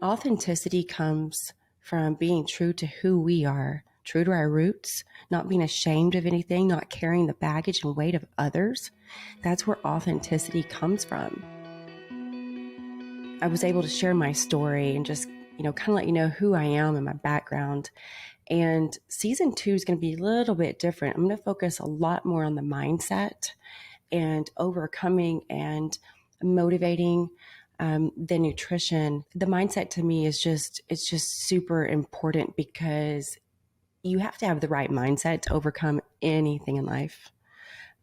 Authenticity comes from being true to who we are, true to our roots, not being ashamed of anything, not carrying the baggage and weight of others. That's where authenticity comes from. I was able to share my story and just, kind of let you know who I am and my background. And season 2 is going to be a little bit different. I'm going to focus a lot more on the mindset and overcoming and motivating the nutrition. The mindset to me is it's just super important because you have to have the right mindset to overcome anything in life.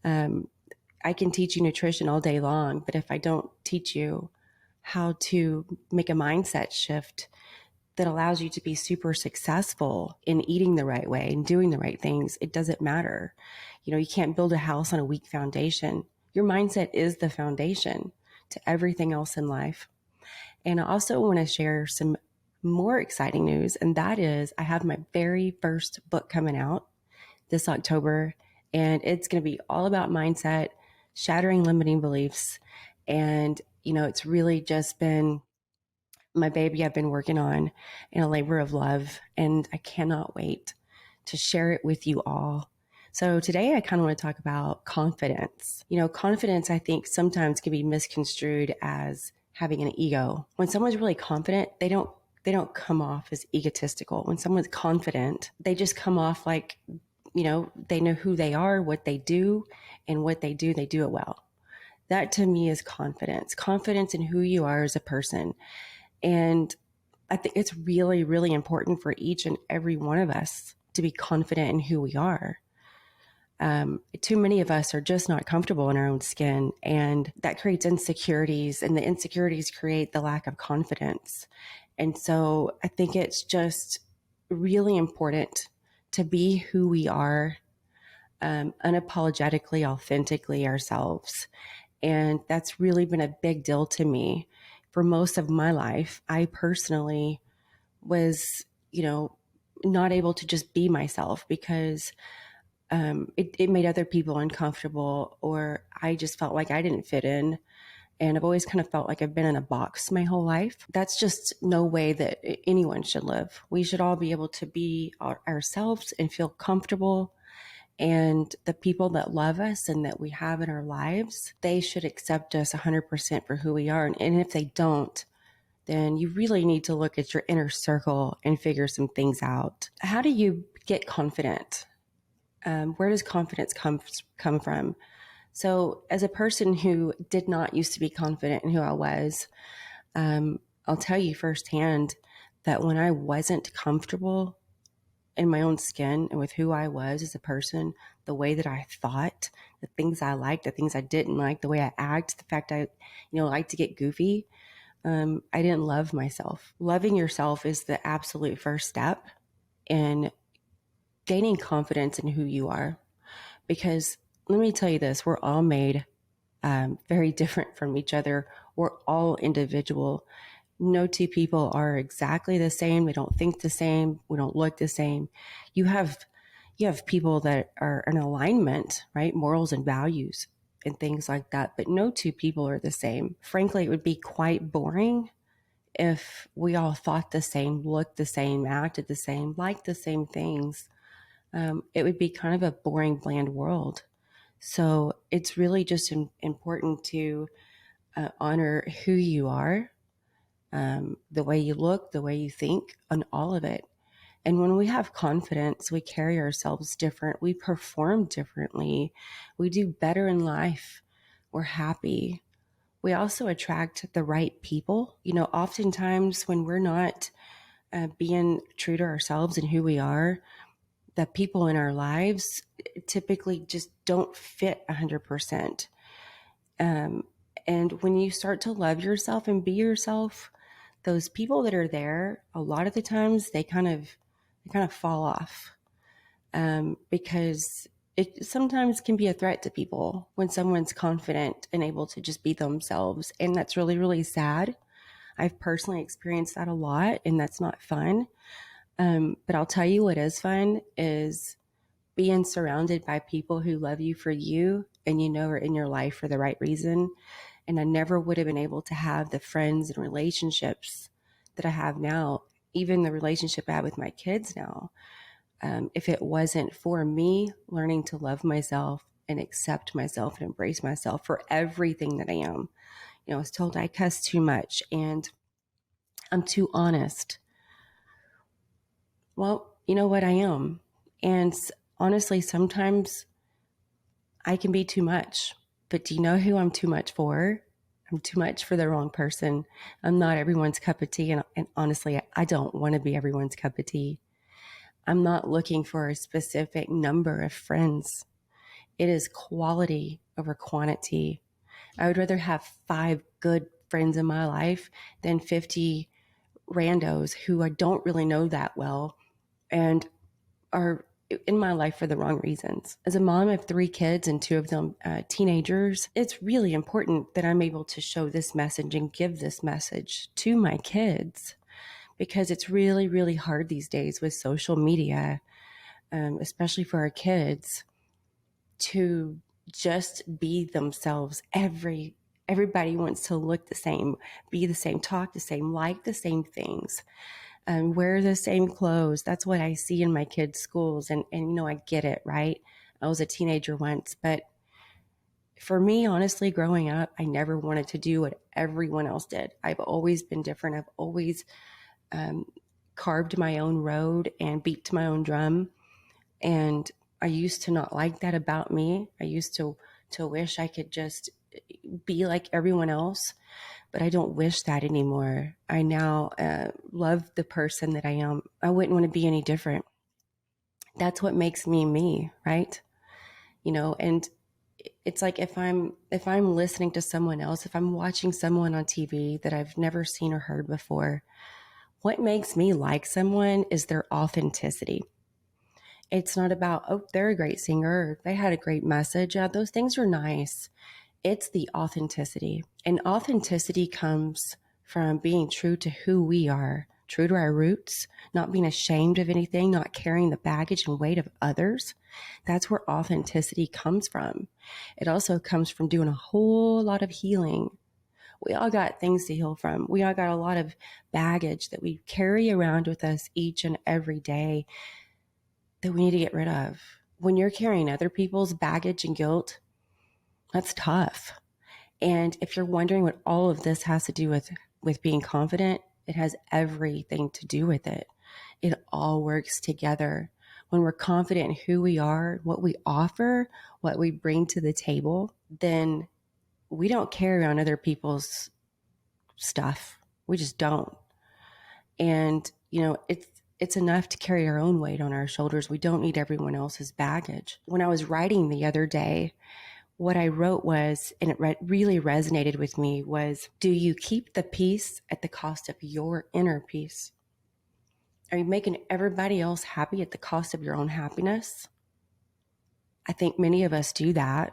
I can teach you nutrition all day long, but if I don't teach you how to make a mindset shift that allows you to be super successful in eating the right way and doing the right things, it doesn't matter. You can't build a house on a weak foundation. Your mindset is the foundation to everything else in life. And I also want to share some more exciting news, and that is I have my very first book coming out this October, and it's going to be all about mindset, shattering limiting beliefs. And, it's really just been my baby I've been working on in a labor of love, and I cannot wait to share it with you all. So today I kind of want to talk about confidence. Confidence, I think, sometimes can be misconstrued as having an ego. When someone's really confident, they don't come off as egotistical. When someone's confident, they just come off like, they know who they are, what they do, and what they do it well. That to me is confidence in who you are as a person. And I think it's really, really important for each and every one of us to be confident in who we are. Too many of us are just not comfortable in our own skin, and that creates insecurities, and the insecurities create the lack of confidence. And so I think it's just really important to be who we are, unapologetically, authentically ourselves. And that's really been a big deal to me. For most of my life, I personally was, not able to just be myself because it made other people uncomfortable, or I just felt like I didn't fit in. And I've always kind of felt like I've been in a box my whole life. That's just no way that anyone should live. We should all be able to be ourselves and feel comfortable. And the people that love us and that we have in our lives, they should accept us 100% for who we are. And if they don't, then you really need to look at your inner circle and figure some things out. How do you get confident? Where does confidence come from? So as a person who did not used to be confident in who I was, I'll tell you firsthand that when I wasn't comfortable in my own skin and with who I was as a person, the way that I thought, the things I liked, the things I didn't like, the way I act, the fact I, like to get goofy, I didn't love myself. Loving yourself is the absolute first step in gaining confidence in who you are. Because let me tell you this, we're all made very different from each other. We're all individual. No two people are exactly the same. They don't think the same. We don't look the same. You have people that are in alignment, right? Morals and values and things like that. But no two people are the same. Frankly, it would be quite boring if we all thought the same, looked the same, acted the same, liked the same things. It would be kind of a boring, bland world. So it's really just important to honor who you are, the way you look, the way you think, and all of it. And when we have confidence, we carry ourselves different. We perform differently. We do better in life. We're happy. We also attract the right people. Oftentimes when we're not being true to ourselves and who we are, the people in our lives typically just don't fit 100%. And when you start to love yourself and be yourself, those people that are there, a lot of the times they kind of fall off, because it sometimes can be a threat to people when someone's confident and able to just be themselves. And that's really, really sad. I've personally experienced that a lot, and that's not fun. But I'll tell you what is fun is being surrounded by people who love you for you and are in your life for the right reason. And I never would have been able to have the friends and relationships that I have now, even the relationship I have with my kids now, if it wasn't for me learning to love myself and accept myself and embrace myself for everything that I am. I was told I cuss too much and I'm too honest. Well, you know what? I am. And honestly, sometimes I can be too much. But do you know who I'm too much for? I'm too much for the wrong person. I'm not everyone's cup of tea. And honestly, I don't want to be everyone's cup of tea. I'm not looking for a specific number of friends. It is quality over quantity. I would rather have 5 good friends in my life than 50 randos who I don't really know that well and are in my life for the wrong reasons. As a mom of 3 kids and 2 of them teenagers, it's really important that I'm able to show this message and give this message to my kids, because it's really, really hard these days with social media, especially for our kids, to just be themselves. Everybody wants to look the same, be the same, talk the same, like the same things, wear the same clothes. That's what I see in my kids' schools. And I get it, right? I was a teenager once, but for me, honestly, growing up, I never wanted to do what everyone else did. I've always been different. I've always carved my own road and beat to my own drum. And I used to not like that about me. I used to wish I could just be like everyone else, but I don't wish that anymore. I now love the person that I am. I wouldn't want to be any different. That's what makes me me, right? And it's like if I'm listening to someone else, if I'm watching someone on TV that I've never seen or heard before, what makes me like someone is their authenticity. It's not about, oh, they're a great singer, they had a great message. Yeah, those things are nice. It's the authenticity. And authenticity comes from being true to who we are, true to our roots, not being ashamed of anything, not carrying the baggage and weight of others. That's where authenticity comes from. It also comes from doing a whole lot of healing. We all got things to heal from. We all got a lot of baggage that we carry around with us each and every day that we need to get rid of. When you're carrying other people's baggage and guilt, that's tough. And if you're wondering what all of this has to do with being confident, it has everything to do with it. It all works together. When we're confident in who we are, what we offer, what we bring to the table, then we don't carry on other people's stuff. We just don't. And, it's enough to carry our own weight on our shoulders. We don't need everyone else's baggage. When I was writing the other day, what I wrote was, and it really resonated with me, was, do you keep the peace at the cost of your inner peace? Are you making everybody else happy at the cost of your own happiness? I think many of us do that,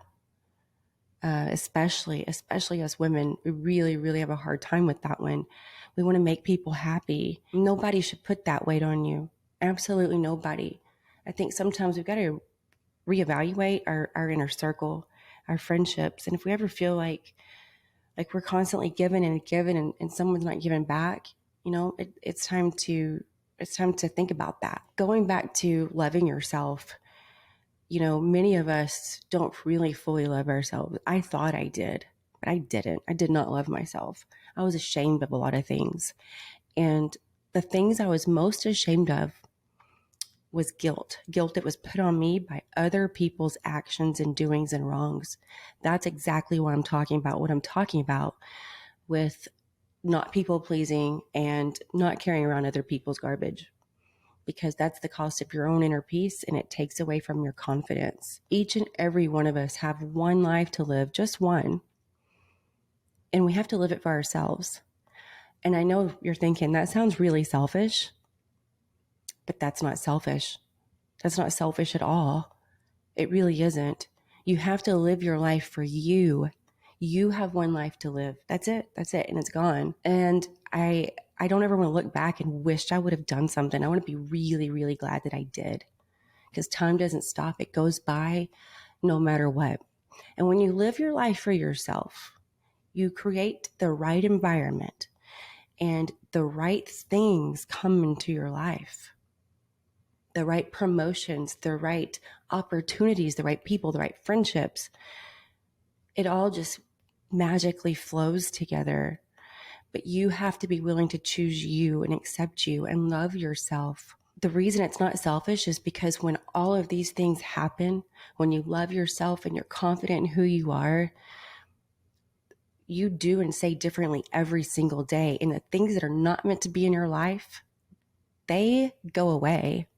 especially as women. We really, really have a hard time with that one. We want to make people happy. Nobody should put that weight on you. Absolutely nobody. I think sometimes we've got to reevaluate our inner circle, our friendships. And if we ever feel like we're constantly giving and someone's not giving back, it's time to think about that. Going back to loving yourself, many of us don't really fully love ourselves. I thought I did, but I didn't. I did not love myself. I was ashamed of a lot of things. And the things I was most ashamed of was guilt that was put on me by other people's actions and doings and wrongs. That's exactly what I'm talking about with not people pleasing and not carrying around other people's garbage, because that's the cost of your own inner peace, and it takes away from your confidence. Each and every one of us have one life to live, just one, and we have to live it for ourselves. And I know you're thinking, that sounds really selfish, but that's not selfish. That's not selfish at all. It really isn't. You have to live your life for you. You have one life to live. That's it. And it's gone. And I don't ever want to look back and wish I would have done something. I want to be really, really glad that I did, because time doesn't stop. It goes by no matter what. And when you live your life for yourself, you create the right environment and the right things come into your life. The right promotions, the right opportunities, the right people, the right friendships. It all just magically flows together. But you have to be willing to choose you and accept you and love yourself. The reason it's not selfish is because when all of these things happen, when you love yourself and you're confident in who you are, you do and say differently every single day. And the things that are not meant to be in your life, they go away.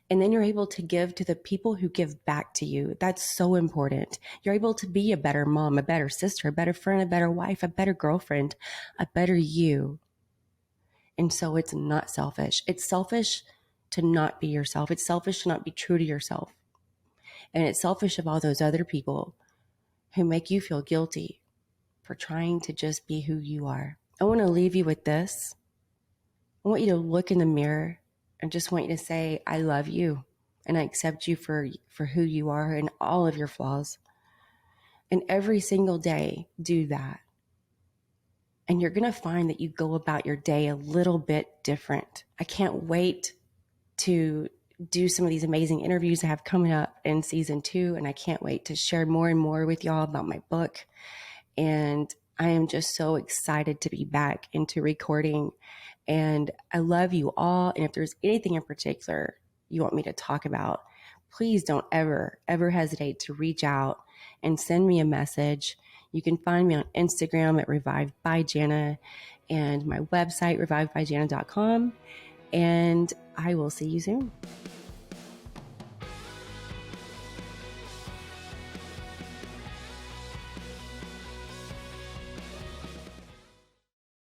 And then you're able to give to the people who give back to you. That's so important. You're able to be a better mom, a better sister, a better friend, a better wife, a better girlfriend, a better you. And so it's not selfish. It's selfish to not be yourself. It's selfish to not be true to yourself. And it's selfish of all those other people who make you feel guilty for trying to just be who you are. I want to leave you with this. I want you to look in the mirror and just want you to say, I love you and I accept you for who you are and all of your flaws. And every single day, do that. And you're going to find that you go about your day a little bit different. I can't wait to do some of these amazing interviews I have coming up in season 2. And I can't wait to share more and more with y'all about my book. And I am just so excited to be back into recording. And I love you all. And if there's anything in particular you want me to talk about, please don't ever hesitate to reach out and send me a message. You can find me on Instagram at Revived by Jana and my website, revivedbyjana.com. And I will see you soon.